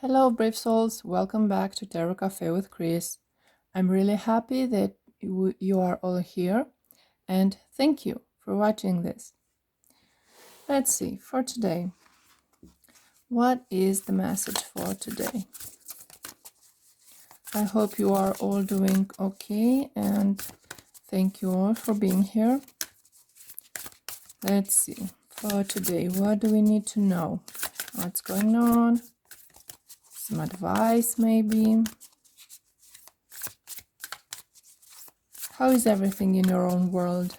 Hello, brave souls. Welcome back to Tarot Cafe with Chris. I'm really happy that you are all here, and thank you for watching this. Let's see, for today, what is the message for today? I hope you are all doing okay, and thank you all for being here. Let's see, for today, what do we need to know? What's going on? Some advice, maybe. How is everything in your own world?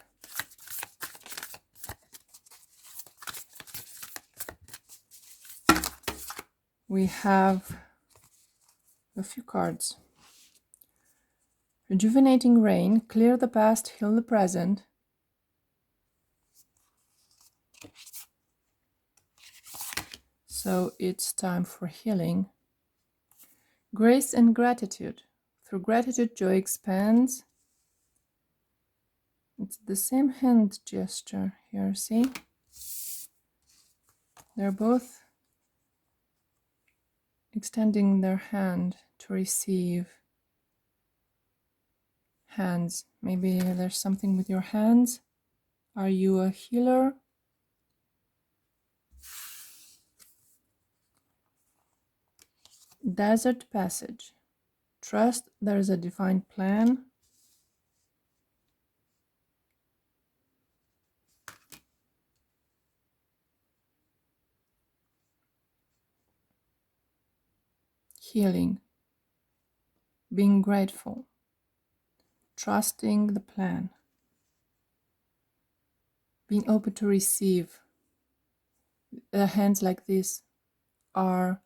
We have a few cards. Rejuvenating rain, clear the past, heal the present. So it's time for healing. Grace and gratitude. Through gratitude, joy expands. It's the same hand gesture here, see? They're both extending their hand to receive. Hands. Maybe there's something with your hands. Are you a healer? Desert passage. Trust there is a divine plan. Healing. Being grateful. Trusting the plan. Being open to receive. The hands like this are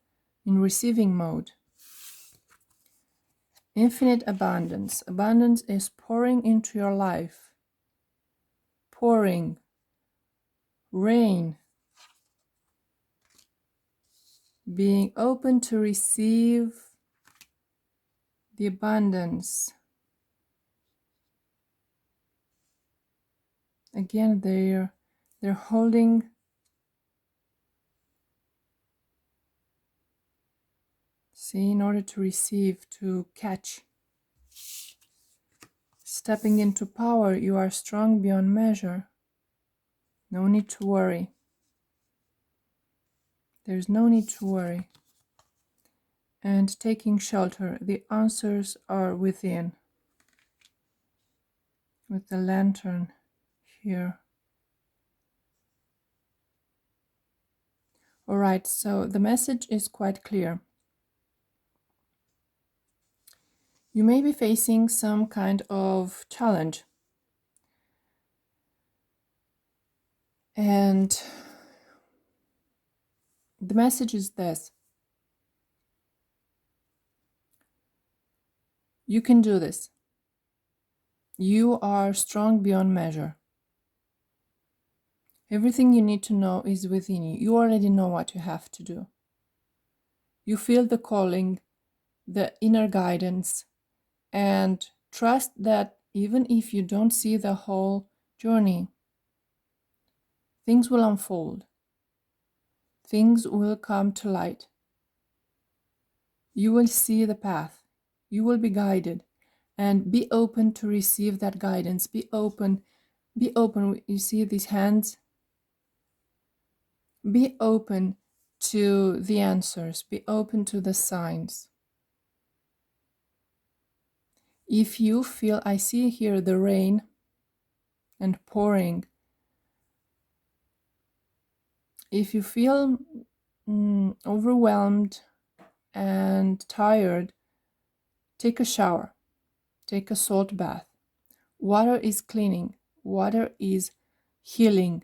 in receiving mode. Infinite abundance. Abundance is pouring into your life. Pouring. Rain. Being open to receive the abundance. Again, they're holding see, in order to receive, to catch. Stepping into power, you are strong beyond measure. No need to worry. There's no need to worry. And taking shelter, the answers are within. With the lantern here. All right, so the message is quite clear. You may be facing some kind of challenge. And the message is this. You can do this. You are strong beyond measure. Everything you need to know is within you. You already know what you have to do. You feel the calling, the inner guidance, and trust that even if you don't see the whole journey, things will unfold. Things will come to light. You will see the path. You will be guided, and be open to receive that guidance. Be open. Be open. You see these hands? Be open to the answers. Be open to the signs. If you feel, I see here the rain and pouring. If you feel overwhelmed and tired, take a shower. Take a salt bath. Water is cleaning. Water is healing.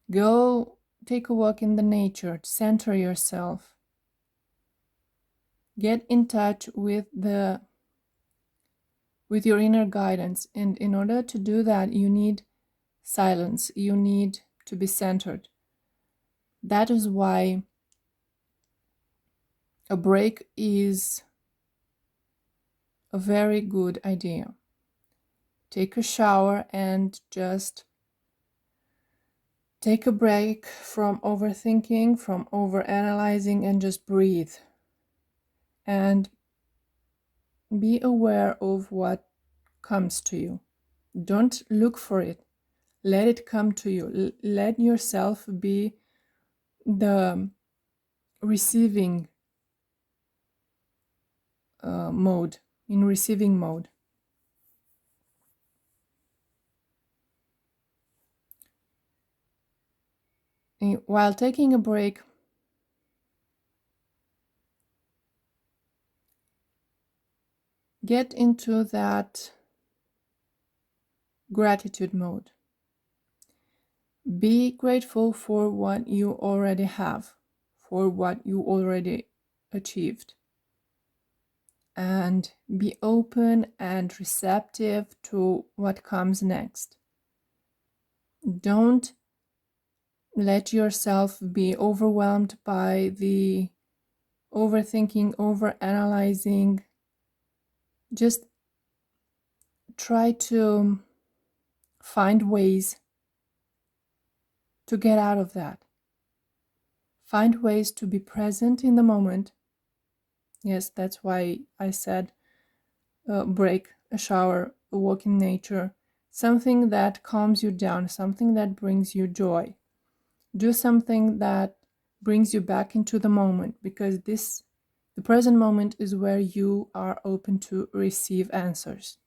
Go take a walk in the nature. Center yourself. Get in touch with your inner guidance. And in order to do that, you need silence. You need to be centered. That is why a break is a very good idea. Take a shower and just Take a break from overthinking, from overanalyzing, and just breathe. And be aware of what comes to you. Don't look for it. Let it come to you. Let yourself be the receiving mode, in receiving mode. While taking a break, get into that gratitude mode. Be grateful for what you already have, for what you already achieved. And be open and receptive to what comes next. Don't let yourself be overwhelmed by the overthinking, overanalyzing. Just try to find ways to get out of that. Find ways to be present in the moment. Yes, that's why I said a break, a shower, a walk in nature, something that calms you down, something that brings you joy. Do something that brings you back into the moment, because the present moment is where you are open to receive answers.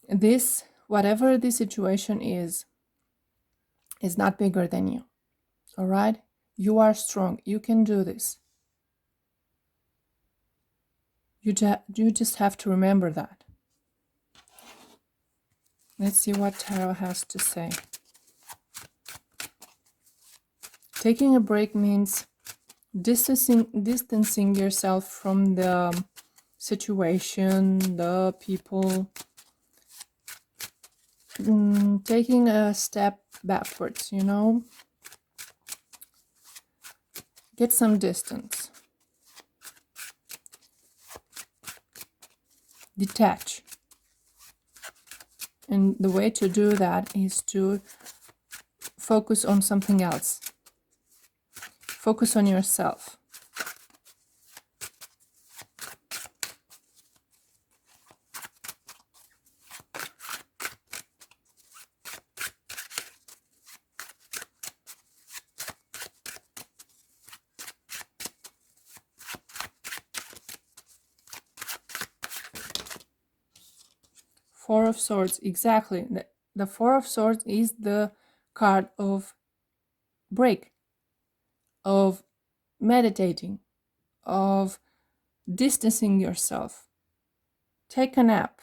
This, whatever the situation is not bigger than you. All right? You are strong. You can do this. You just have to remember that. Let's see what Tarot has to say. Taking a break means distancing yourself from the situation, the people, taking a step backwards, get some distance, detach. And the way to do that is to focus on something else. Focus on yourself. Four of Swords, exactly. The Four of Swords is the card of break, of meditating, of distancing yourself. Take a nap.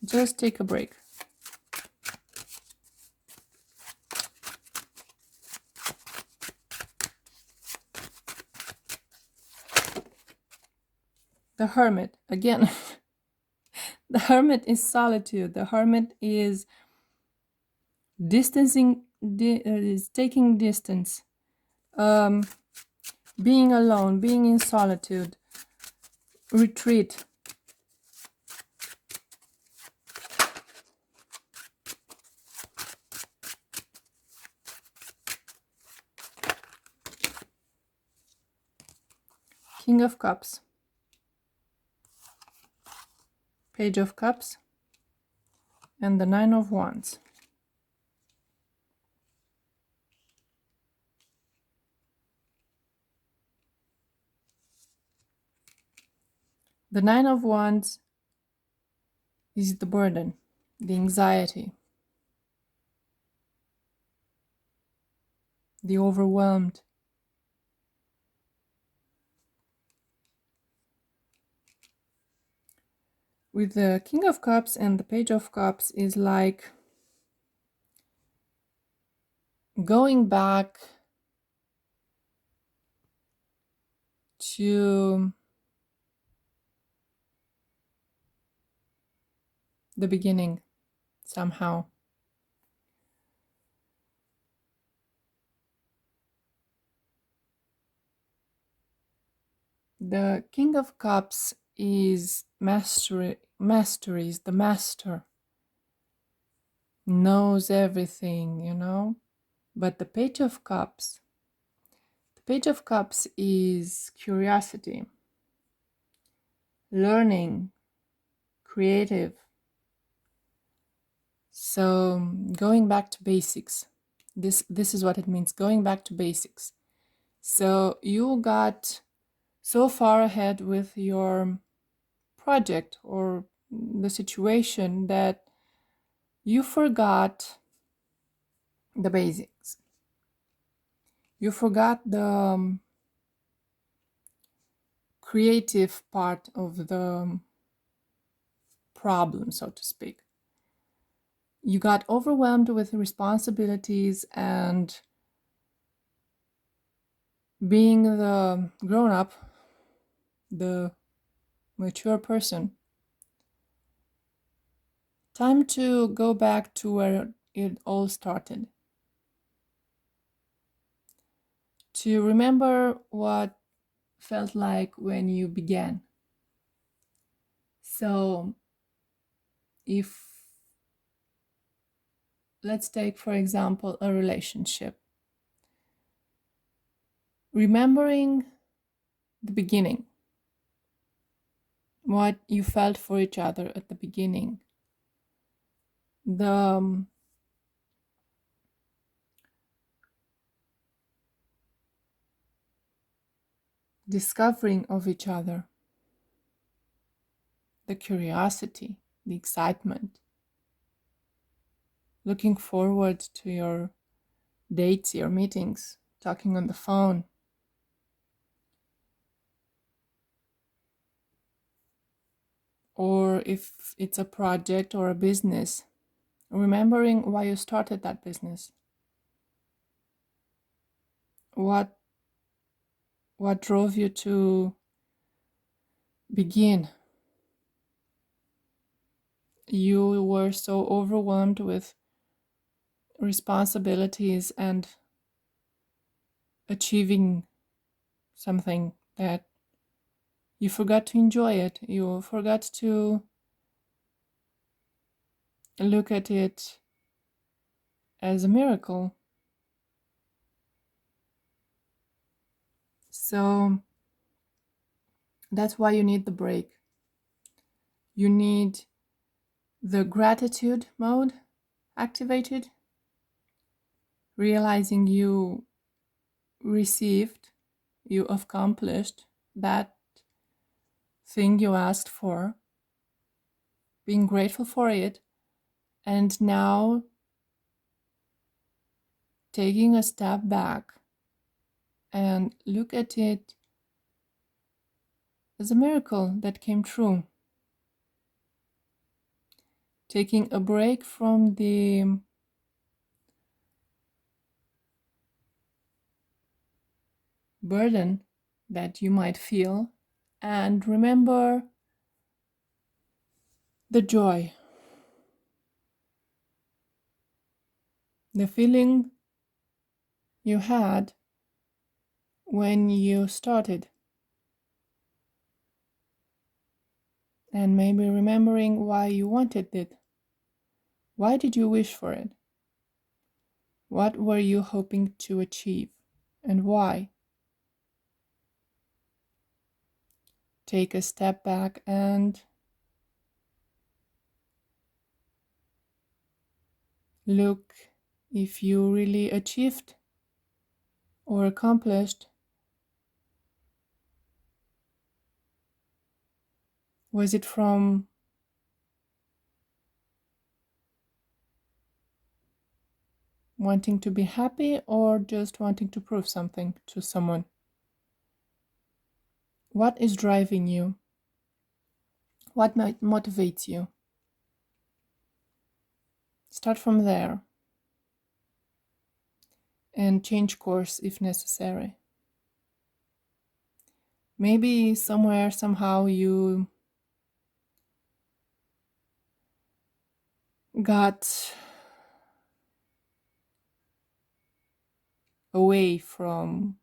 Just take a break. The Hermit, again. The Hermit is solitude. The Hermit is distancing, is taking distance, being alone, being in solitude, retreat. King of Cups, Page of Cups, and the Nine of Wands. The Nine of Wands is the burden, the anxiety, the overwhelmed. With the King of Cups and the Page of Cups is like going back to the beginning somehow. The King of Cups is mastery is the master, knows everything, But the Page of Cups is curiosity, learning, creative. So going back to basics. This is what it means, going back to basics. So you got so far ahead with your project or the situation that you forgot the basics. You forgot the creative part of the problem, so to speak. You got overwhelmed with responsibilities and being the grown up, the mature person. Time to go back to where it all started. To remember what felt like when you began. So if, let's take for example a relationship. Remembering the beginning, what you felt for each other at the beginning, the discovering of each other, the curiosity, the excitement, looking forward to your dates, your meetings, talking on the phone. Or if it's a project or a business, remembering why you started that business. What drove you to begin? You were so overwhelmed with responsibilities and achieving something that you forgot to enjoy it. You forgot to look at it as a miracle. So that's why you need the break. You need the gratitude mode activated, realizing you received, you accomplished that thing you asked for, being grateful for it, and now taking a step back and look at it as a miracle that came true. Taking a break from the burden that you might feel and remember the joy, the feeling you had when you started, and maybe remembering why you wanted it. Why did you wish for it? What were you hoping to achieve, and why? Take a step back and look if you really achieved or accomplished. Was it from wanting to be happy or just wanting to prove something to someone? What is driving you? What motivates you? Start from there and change course if necessary. Maybe somewhere, somehow you got away from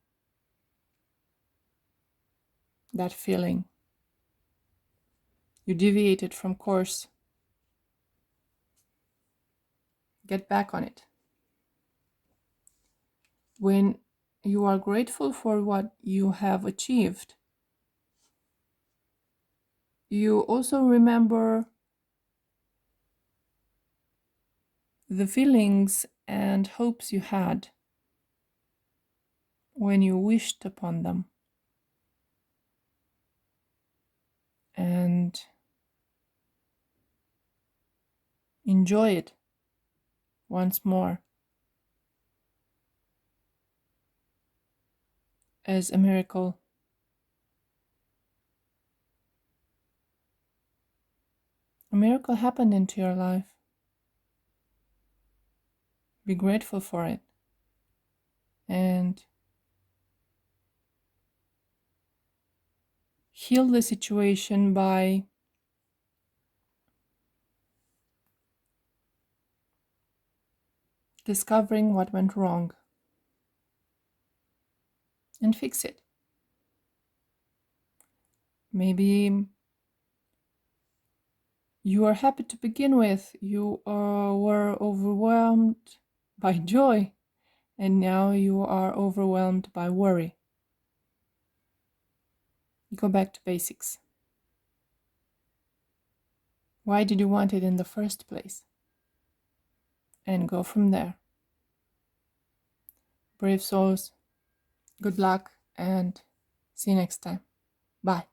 that feeling. You deviated from course. Get back on it. When you are grateful for what you have achieved, you also remember the feelings and hopes you had when you wished upon them. And enjoy it once more as a miracle. A miracle happened into your life. Be grateful for it. And heal the situation by discovering what went wrong and fix it. Maybe you are happy to begin with. You were overwhelmed by joy, and now you are overwhelmed by worry. Go back to basics. Why did you want it in the first place? And go from there. Brave souls, good luck, and see you next time. Bye.